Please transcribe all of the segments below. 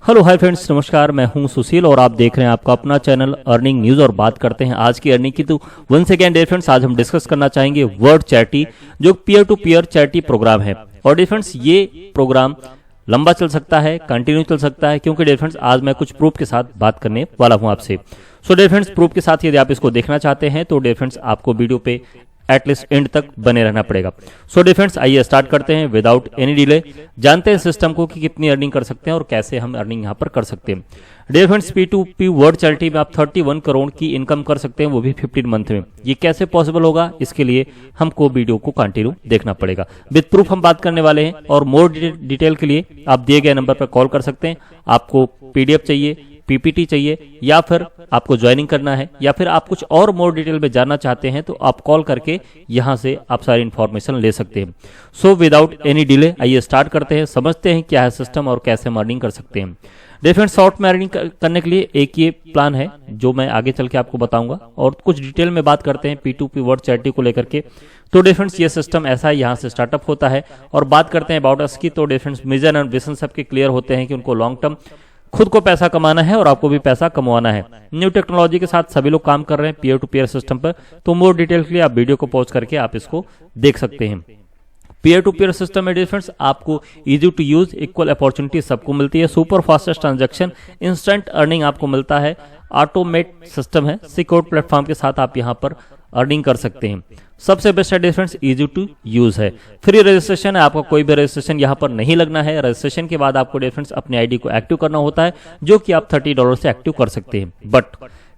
Hello hi friends, नमस्कार। मैं हूं सुशील और आप देख रहे हैं आपका अपना चैनल अर्निंग न्यूज़। और बात करते हैं आज की अर्निंग की। तो वंस अगेन डियर फ्रेंड्स, आज हम डिस्कस करना चाहेंगे वर्ड चैरिटी, जो peer to peer charity program है। और डियर फ्रेंड्स, ये प्रोग्राम लंबा चल सकता है, कंटिन्यू चल सकता है, क्योंकि डियर फ्रेंड्स आज मैं कुछ प्रूफ के साथ बात करने वाला हूं आपसे। सो डियर फ्रेंड्स, प्रूफ के साथ यदि आप इसको देखना चाहते हैं तो डियर फ्रेंड्स आपको वीडियो पे एटलीस्ट एंड तक बने रहना पड़ेगा। सो डियर फ्रेंड्स, आइए स्टार्ट करते हैं विदाउट एनी डिले। जानते हैं सिस्टम को कि कितनी अर्निंग कर सकते हैं और कैसे हम अर्निंग यहाँ पर कर सकते हैं। Dear friends, P2P word charity में आप 31 करोड़ की इनकम कर सकते हैं, वो भी 15 मंथ में। ये कैसे पॉसिबल होगा, इसके लिए हमको वीडियो को कंटिन्यू देखना पड़ेगा। विद प्रूफ हम बात करने वाले हैं। और मोर डिटेल के लिए आप दिए गए नंबर पर कॉल कर सकते हैं। आपको PDF चाहिए, PPT चाहिए, या फिर आपको ज्वाइनिंग करना है, या फिर आप कुछ और मोर डिटेल में जानना चाहते हैं, तो आप कॉल करके यहां से आप सारी इंफॉर्मेशन ले सकते हैं। सो विदाउट एनी डिले आइए स्टार्ट करते हैं, समझते हैं क्या है सिस्टम और कैसे हम अर्निंग कर सकते हैं। डिफरेंट शॉर्ट में अर्निंग करने के लिए एक ये प्लान है जो मैं आगे चल के आपको बताऊंगा। और कुछ डिटेल में बात करते हैं P2P वर्ड चैरिटी को लेकर के। तो डिफरेंस ये सिस्टम ऐसा है, यहाँ से स्टार्टअप होता है। और बात करते हैं अबाउट अस की, तो डिफरेंस विजन एंड विजन सबके क्लियर होते हैं कि उनको लॉन्ग टर्म खुद को पैसा कमाना है और आपको भी पैसा कमाना है। न्यू टेक्नोलॉजी के साथ सभी लोग काम कर रहे हैं पीयर टू पीयर सिस्टम पर। तो मोर डिटेल के लिए आप वीडियो को पॉज करके आप इसको देख सकते हैं। पीयर टू पीयर सिस्टम में डिफरेंस आपको easy to use, equal opportunity सबको मिलती है, super fastest transaction, instant earning आपको मिलता है, ऑटोमेट सिस्टम है, सिक्योर प्लेटफॉर्म के साथ आप यहाँ पर अर्निंग कर सकते हैं। सबसे बेस्ट है डिफरेंस इजी टू यूज है। फ्री रजिस्ट्रेशन है, आपका कोई भी रजिस्ट्रेशन यहाँ पर नहीं लगना है। रजिस्ट्रेशन के बाद आपको डिफरेंस अपने आईडी को एक्टिव करना होता है, जो कि आप $30 से एक्टिव कर सकते हैं। बट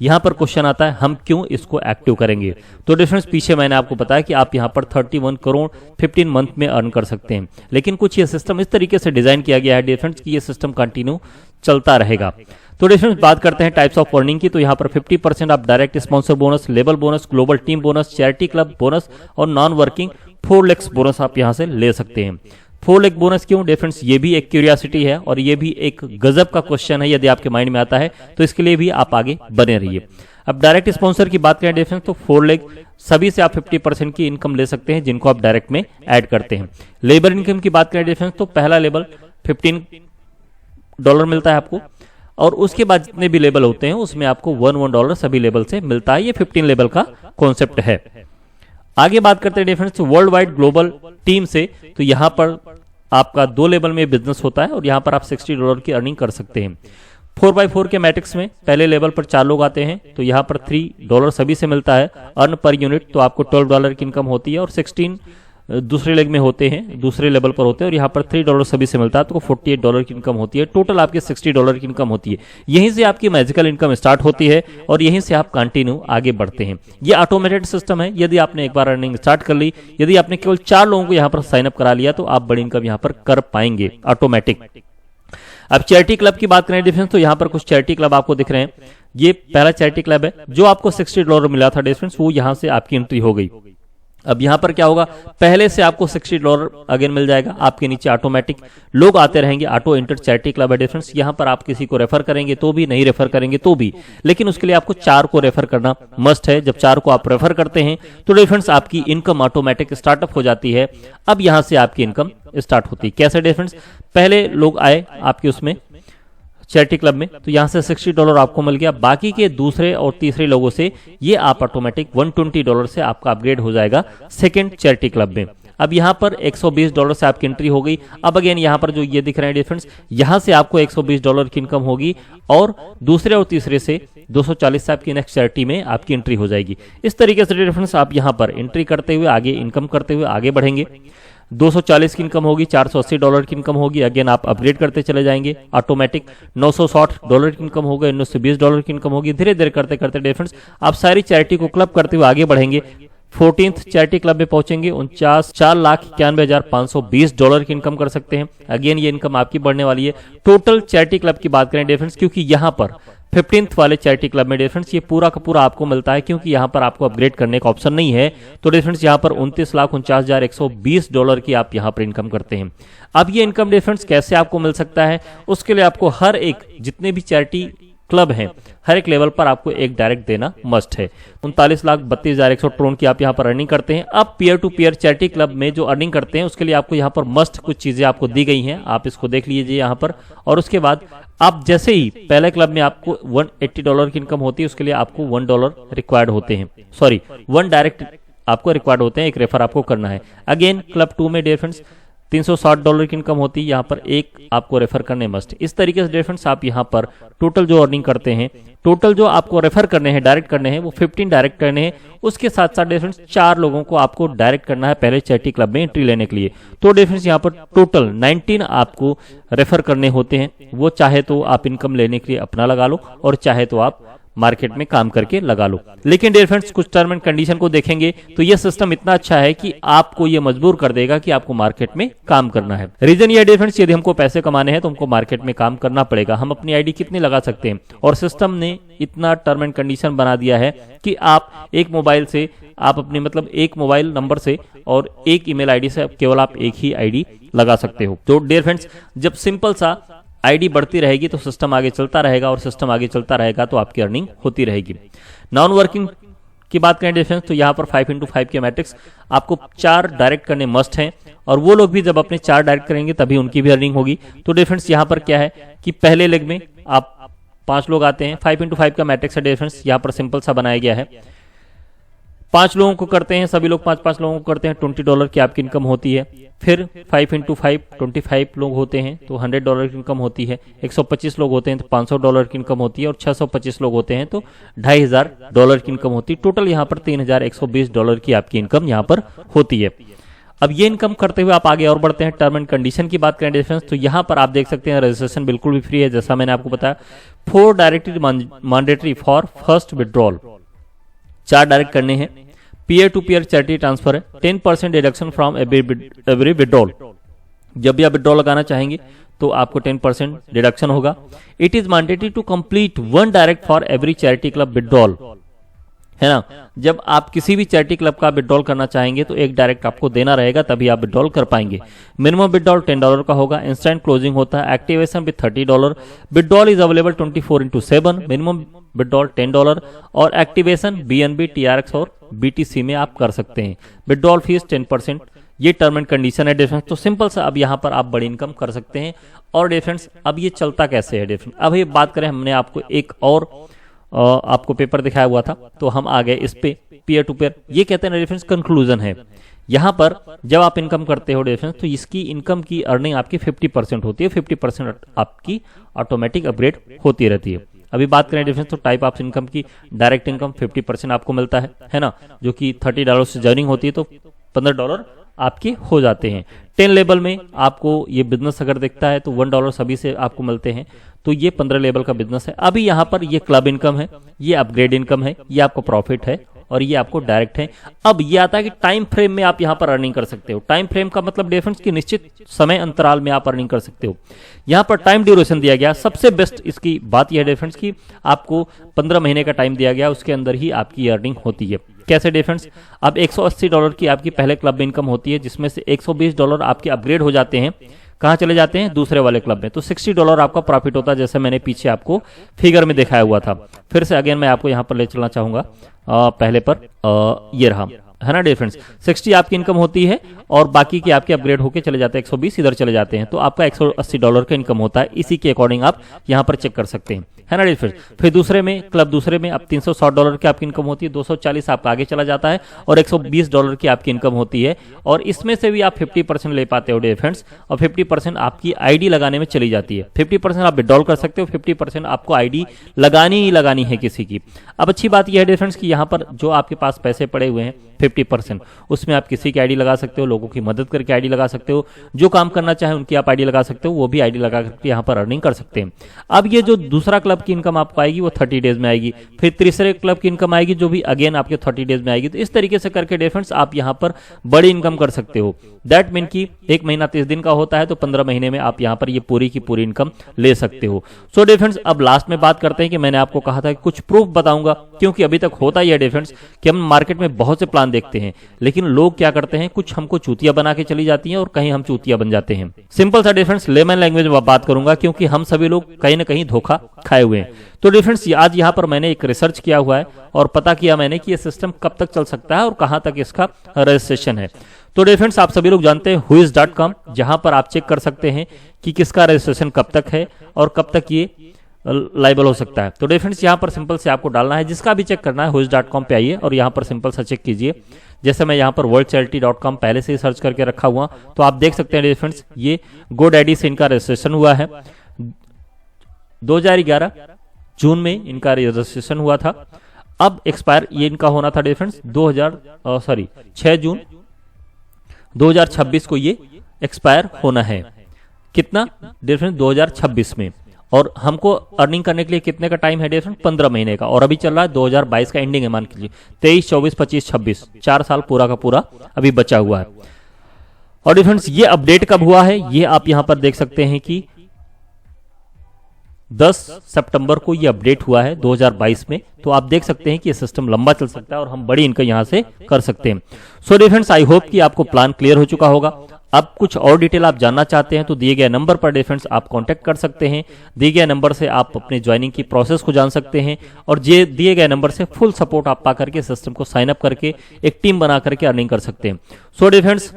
यहाँ पर क्वेश्चन आता है, हम क्यों इसको एक्टिव करेंगे? तो डिफरेंस पीछे मैंने आपको बताया कि आप यहाँ पर 31 करोड़ 15 मंथ में अर्न कर सकते हैं। लेकिन कुछ ये सिस्टम इस तरीके से डिजाइन किया गया है डिफरेंस कि ये सिस्टम कंटिन्यू चलता रहेगा। तो डिफरेंस बात करते हैं टाइप्स ऑफ अर्निंग की। तो यहाँ पर 50% आप direct sponsor bonus, label bonus, global team bonus, charity club bonus और नॉन वर्किंग 4 lakhs बोनस आप यहाँ से ले सकते हैं। 4 lakh बोनस क्यों डिफरेंस? ये भी एक क्यूरियोसिटी है और ये भी एक गजब का क्वेश्चन है। यदि आपके माइंड में आता है तो इसके लिए भी आप आगे बने रहिए। अब डायरेक्ट स्पॉन्सर की बात करें डिफरेंस, तो 4 lakh सभी से आप 50% की इनकम ले सकते हैं जिनको आप डायरेक्ट में ऐड करते हैं। लेबर इनकम की बात करें डिफरेंस, तो पहला लेवल $15 मिलता है आपको, और उसके बाद जितने भी लेवल होते हैं उसमें आपको $1 सभी लेवल से मिलता है। ये 15 लेवल का कॉन्सेप्ट है। आगे बात करते हैं difference world wide global team से। तो यहाँ पर आपका 2 लेवल में बिजनेस होता है और यहाँ पर आप $60 की अर्निंग कर सकते हैं। 4x4 के मैट्रिक्स में पहले लेवल पर 4 लोग आते हैं, तो यहाँ पर $3 सभी से मिलता है। अर्न पर यूनिट तो आपको $12 की इनकम होती है, और 16 दूसरे लेग में होते हैं, दूसरे लेवल पर होते हैं, और यहाँ पर $3 सभी से मिलता है, तो $48 की इनकम होती है। टोटल आपके $60 की इनकम होती है। यहीं से आपकी मैजिकल इनकम स्टार्ट होती है और यहीं से आप कंटिन्यू आगे बढ़ते हैं। ये ऑटोमेटेड सिस्टम है। यदि आपने एक बार अर्निंग स्टार्ट कर ली, यदि आपने केवल 4 लोगों को यहाँ पर साइन अप करा लिया, तो आप बड़ी इनकम यहाँ पर कर पाएंगे ऑटोमेटिक। अब चैरिटी क्लब की बात करें डिफरेंस, तो यहाँ पर कुछ चैरिटी क्लब आपको दिख रहे हैं। ये पहला चैरिटी क्लब है, जो आपको $60 मिला था डिफरेंस, वो यहाँ से आपकी एंट्री हो गई। अब यहां पर क्या होगा, पहले से आपको $60 अगेन मिल जाएगा। आपके नीचे ऑटोमेटिक लोग आते रहेंगे। ऑटो एंटर चैरिटी क्लब है डिफरेंस। यहां पर आप किसी को रेफर करेंगे तो भी, नहीं रेफर करेंगे तो भी, लेकिन उसके लिए आपको 4 को रेफर करना मस्ट है। जब 4 को आप रेफर करते हैं तो डिफरेंस आपकी इनकम ऑटोमेटिक स्टार्टअप हो जाती है। अब यहां से आपकी इनकम स्टार्ट होती है। कैसे डिफरेंस? पहले लोग आए आपके उसमें चैरिटी क्लब में, तो यहां से $60 आपको मिल गया। बाकी के दूसरे और तीसरे लोगों से ये आप ऑटोमेटिक $120 से आपका अपग्रेड हो जाएगा सेकंड चैरिटी क्लब में। अब यहां पर $120 से आपकी एंट्री हो गई। अब अगेन यहां पर जो ये दिख रहे हैं डिफरेंस, यहां से आपको $120 की इनकम होगी, और दूसरे और तीसरे से 240 से आपकी नेक्स्ट चैरिटी में आपकी एंट्री हो जाएगी। इस तरीके से डिफरेंस आप यहां पर एंट्री करते हुए आगे इनकम करते हुए आगे बढ़ेंगे। 240 की इनकम होगी, $480 की इनकम होगी, अगेन आप अपग्रेड करते चले जाएंगे ऑटोमेटिक। $960 की इनकम होगा, $920 की इनकम होगी। धीरे धीरे करते करते डिफरेंस आप सारी चैरिटी को क्लब करते हुए आगे बढ़ेंगे। 14th चैरिटी क्लब में पहुंचेंगे, 4,91,520 की इनकम कर सकते हैं। अगेन ये इनकम आपकी बढ़ने वाली है। टोटल चैरिटी क्लब की बात करें डिफरेंस, क्योंकि यहाँ पर 15th वाले चैरिटी क्लब में डिफरेंस ये पूरा का पूरा आपको मिलता है, क्योंकि यहाँ पर आपको अपग्रेड करने का ऑप्शन नहीं है। तो डिफरेंस यहाँ पर $29,49,120 की आप यहाँ पर इनकम करते हैं। अब ये इनकम डिफरेंस कैसे आपको मिल सकता है? उसके लिए आपको हर एक जितने भी चैरिटी क्लब हैं, हर एक लेवल पर आपको एक डायरेक्ट देना मस्ट है। 39,32,100 ट्रोन की आप यहाँ पर अर्निंग करते हैं। अब peer to peer charity club में जो अर्निंग करते हैं उसके लिए आपको यहाँ पर मस्ट कुछ चीजें आपको दी गई हैं, आप इसको देख लीजिए यहाँ पर। और उसके बाद आप जैसे ही पहले क्लब में आपको $180 की इनकम होती है, उसके लिए आपको $1 रिक्वायर्ड होते हैं, सॉरी 1 डायरेक्ट आपको रिक्वायर्ड होते हैं, एक रेफर आपको करना है। अगेन क्लब 2 में डियर फ्रेंड्स $360 की इनकम होती है, यहाँ पर एक आपको रेफर करने मस्ट। इस तरीके से डियर फ्रेंड्स आप यहाँ पर टोटल जो अर्निंग करते हैं, टोटल जो आपको रेफर करने हैं, डायरेक्ट करने हैं, वो 15 डायरेक्ट करने हैं। उसके साथ साथ डियर फ्रेंड्स 4 लोगों को आपको डायरेक्ट करना है पहले चैरिटी क्लब में एंट्री लेने के लिए। तो डियर फ्रेंड्स यहाँ पर टोटल 19 आपको रेफर करने होते हैं। वो चाहे तो आप इनकम लेने के लिए अपना लगा लो और चाहे तो आप मार्केट में काम करके लगा लो। लेकिन डियर फ्रेंड्स कुछ टर्म एंड कंडीशन को देखेंगे तो ये सिस्टम इतना अच्छा है कि आपको ये मजबूर कर देगा कि आपको मार्केट में काम करना है। रीजन ये डियर फ्रेंड्स, यदि हमको पैसे कमाने हैं तो हमको मार्केट में काम करना पड़ेगा। हम अपनी आईडी कितनी लगा सकते हैं, और सिस्टम ने इतना टर्म एंड कंडीशन बना दिया है कि आप एक मोबाइल से, आप अपने मतलब एक मोबाइल नंबर से और एक ईमेल आईडी से केवल आप एक ही आईडी लगा सकते हो। तो डियर फ्रेंड्स जब सिंपल सा आईडी बढ़ती रहेगी तो सिस्टम आगे चलता रहेगा, और सिस्टम आगे चलता रहेगा तो आपकी अर्निंग होती रहेगी। नॉन वर्किंग की बात करें डिफरेंस, तो यहाँ पर 5x5 के मैट्रिक्स आपको 4 डायरेक्ट करने मस्ट हैं, और वो लोग भी जब अपने 4 डायरेक्ट करेंगे तभी उनकी भी अर्निंग होगी। तो डिफरेंस यहाँ पर क्या है कि पहले लेग में आप 5 लोग आते हैं, 5x5 का मैट्रिक्स है डिफरेंस, यहाँ पर सिंपल सा बनाया गया है। 5 लोगों को करते हैं, सभी लोग 5-5 लोगों को करते हैं, $20 की आपकी इनकम होती है। फिर 5x5 25 लोग होते हैं तो $100 की इनकम होती है। 125 लोग होते हैं तो $500 की इनकम होती है, और 625 लोग होते हैं तो $2,500 की इनकम होती है। टोटल यहाँ पर $3,120 की आपकी इनकम यहाँ पर होती है। अब ये इनकम करते हुए आप आगे और बढ़ते हैं। टर्म एंड कंडीशन की बात करें डिफरेंस, तो यहाँ पर आप देख सकते हैं रजिस्ट्रेशन बिल्कुल भी फ्री है, जैसा मैंने आपको बताया। 4 directly mandatory for first withdrawal, 4 direct करने हैं। Peer to peer charity transfer है। 10% डिडक्शन फ्रॉम एवरी विड्रॉल, जब भी आप विड्रॉल लगाना चाहेंगे तो आपको 10% डिडक्शन होगा। It is mandatory to complete 1 direct for every charity club withdrawal, है ना। जब आप किसी भी चैरिटी क्लब का विड्रॉल करना चाहेंगे तो एक डायरेक्ट आपको देना रहेगा, तभी आप विड्रॉल कर पाएंगे। मिनिमम विड्रॉल $10 का होगा। इंस्टेंट क्लोजिंग होता है। Activation with $30। Withdrawal is available 24/7। Minimum withdrawal $10, और एक्टिवेशन BNB, TRX और BTC में आप कर सकते हैं। Withdrawal fees 10%। ये टर्म एंड कंडीशन है डिफरेंस। तो सिंपल सा अब यहाँ पर आप बड़ी इनकम कर सकते हैं। और डिफरेंस अब ये चलता कैसे है डिफरेंस, अब ये बात करें, हमने आपको एक और आपको पेपर दिखाया हुआ था, तो हम आ गए इस पे पीयर टू पीयर। ये कहते हैं डिफरेंस कंक्लूजन है। यहाँ पर जब आप इनकम करते हो डिफरेंस, तो इसकी इनकम की अर्निंग आपकी 50% होती है। 50% आपकी ऑटोमेटिक अपग्रेड होती रहती है। अभी बात करें डिफरेंस, तो टाइप ऑफ इनकम की डायरेक्ट इनकम 50% आपको मिलता है ना, जो कि $30 से जर्निंग होती है, तो $15 आपके हो जाते हैं। 10 लेवल में आपको ये बिजनेस अगर दिखता है तो $1 सभी से आपको मिलते हैं, तो ये 15 लेवल का बिजनेस है। अभी यहाँ पर ये क्लब इनकम है, ये अपग्रेड इनकम है, ये आपका प्रॉफिट है, और ये आपको डायरेक्ट है। अब ये आता है कि टाइम फ्रेम में आप यहाँ पर अर्निंग कर सकते हो। टाइम फ्रेम का मतलब डिफरेंस की निश्चित समय अंतराल में आप अर्निंग कर सकते हो। यहाँ पर टाइम ड्यूरेशन दिया गया। सबसे बेस्ट इसकी बात यह है डिफरेंस की आपको 15 महीने का टाइम दिया गया, उसके अंदर ही आपकी अर्निंग होती है। कैसे डिफरेंस, अब $180 की आपकी पहले क्लब में इनकम होती है, जिसमें से $120 आपके अपग्रेड हो जाते हैं। कहाँ चले जाते हैं, दूसरे वाले क्लब में। तो $60 आपका प्रॉफिट होता है, जैसे मैंने पीछे आपको फिगर में दिखाया हुआ था। फिर से अगेन मैं आपको यहाँ पर ले चलना चाहूंगा पहले पर, ये रहा, है ना डिफरेंस। 60 आपकी इनकम होती है, और बाकी के आपके अपग्रेड होके चले जाते हैं, 120 इधर चले जाते हैं, तो आपका $180 का इनकम होता है। इसी के अकॉर्डिंग आप यहाँ पर चेक कर सकते हैं, है ना डिफरेंस। फिर दूसरे में क्लब दूसरे में अब $360 की आपकी इनकम होती है, 240 आपका आगे चला जाता है, और $120 की आपकी इनकम होती है। और इसमें से भी आप 50% ले पाते हो डिफरेंस, और 50% आपकी आईडी लगाने में चली जाती है। 50% आप विड्रॉल कर सकते हो, 50% आपको आईडी लगानी ही लगानी है किसी की। अब अच्छी बात यह है डिफरेंस कि यहाँ पर जो आपके पास पैसे पड़े हुए हैं 50%, उसमें आप किसी की आईडी लगा सकते हो, लोगों की मदद करके आईडी लगा सकते हो, जो काम करना चाहे उनकी आप आईडी लगा सकते हो, वो भी आईडी लगा करके यहाँ पर अर्निंग कर सकते हैं। अब ये जो दूसरा क्लब की इनकम आपको आएगी वो 30 डेज में आएगी। फिर तीसरे क्लब की इनकम आएगी जो भी अगेन आपके 30 डेज में आएगी। तो इस तरीके से करके डिफरेंस आप यहाँ पर बड़ी इनकम कर सकते हो। दैट मीन की 1 महीना 30 दिन का होता है, तो 15 महीने में आप यहाँ पर ये पूरी की पूरी इनकम ले सकते हो। सो डिफरेंस अब लास्ट में बात करते हैं कि मैंने आपको कहा था कि कुछ प्रूफ बताऊंगा, क्योंकि अभी तक होता ही है डिफरेंस कि हम मार्केट में बहुत से प्लान देखते हैं, लेकिन लोग क्या करते हैं, कुछ हमको चूतिया बना के चली जाती हैं और कहीं हम चूतिया बन जाते हैं। सिंपल सा डिफरेंस लेमन लैंग्वेज में बात करूंगा, क्योंकि हम सभी लोग कहीं ना कहीं धोखा खाए हुए हैं। तो डिफरेंस आज यहाँ पर मैंने एक रिसर्च किया हुआ है और पता किया मैंने कि ये सिस्टम कब तक चल सकता है और कहां तक इसका रजिस्ट्रेशन है। तो डिफरेंस आप सभी लोग जानते हैं whois.com, जहां पर आप चेक कर सकते हैं कि किसका रजिस्ट्रेशन कब तक है और कब तक ये लाइबल हो सकता है। तो डिफरेंस यहाँ पर सिंपल से आपको डालना है, जिसका भी चेक करना है whois.com पे आइए और यहाँ पर सिंपल सा चेक कीजिए। जैसे मैं यहाँ पर worldcharity.com पहले से ही सर्च करके रखा हुआ, तो आप देख सकते हैं डिफरेंस ये GoDaddy से इनका रजिस्ट्रेशन हुआ है। 2011 जून में इनका रजिस्ट्रेशन हुआ था। अब एक्सपायर ये इनका होना था डिफरेंस 6 जून 2026 को ये एक्सपायर होना है। कितना डिफरेंस 2026 में, और हमको अर्निंग करने के लिए कितने का टाइम है डिफरेंस 15 महीने का, और अभी चल रहा है 2022 का एंडिंग है, मान लीजिए 23, 24, 25, 26 4 साल पूरा का पूरा अभी बचा हुआ है। और डिफरेंस ये अपडेट कब हुआ है, ये आप यहां पर देख सकते हैं कि 10 सितंबर को ये अपडेट हुआ है 2022 में। तो आप देख सकते हैं कि ये सिस्टम लंबा चल सकता है और हम बड़ी इनकम यहां से कर सकते हैं। सो डिफरेंस आई होप कि आपको प्लान क्लियर हो चुका होगा। अब कुछ और डिटेल आप जानना चाहते हैं तो दिए गए नंबर पर डिफरेंस आप कांटेक्ट कर सकते हैं। दिए गए नंबर से आप अपने ज्वाइनिंग की प्रोसेस को जान सकते हैं और ये दिए गए नंबर से फुल सपोर्ट आप पा करके सिस्टम को साइन अप करके एक टीम बना करके अर्निंग कर सकते हैं। सो डिफरेंस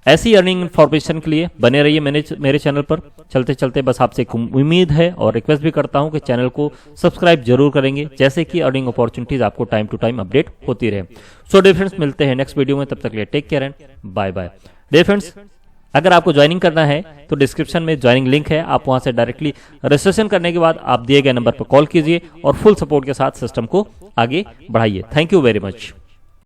ऐसी अर्निंग इन्फॉर्मेशन के लिए बने रहिए मेरे चैनल पर। चलते चलते बस आपसे एक उम्मीद है और रिक्वेस्ट भी करता हूं कि चैनल को सब्सक्राइब जरूर करेंगे, जैसे कि अर्निंग अपॉर्चुनिटीज आपको टाइम टू टाइम अपडेट होती रहे। सो डिफरेंस मिलते हैं नेक्स्ट वीडियो में, तब तक के लिए take care and bye bye. Difference अगर आपको ज्वाइनिंग करना है तो डिस्क्रिप्शन में ज्वाइनिंग लिंक है, आप वहां से डायरेक्टली रजिस्ट्रेशन करने के बाद आप दिए गए नंबर पर कॉल कीजिए और फुल सपोर्ट के साथ सिस्टम को आगे बढ़ाइए। Thank you very much.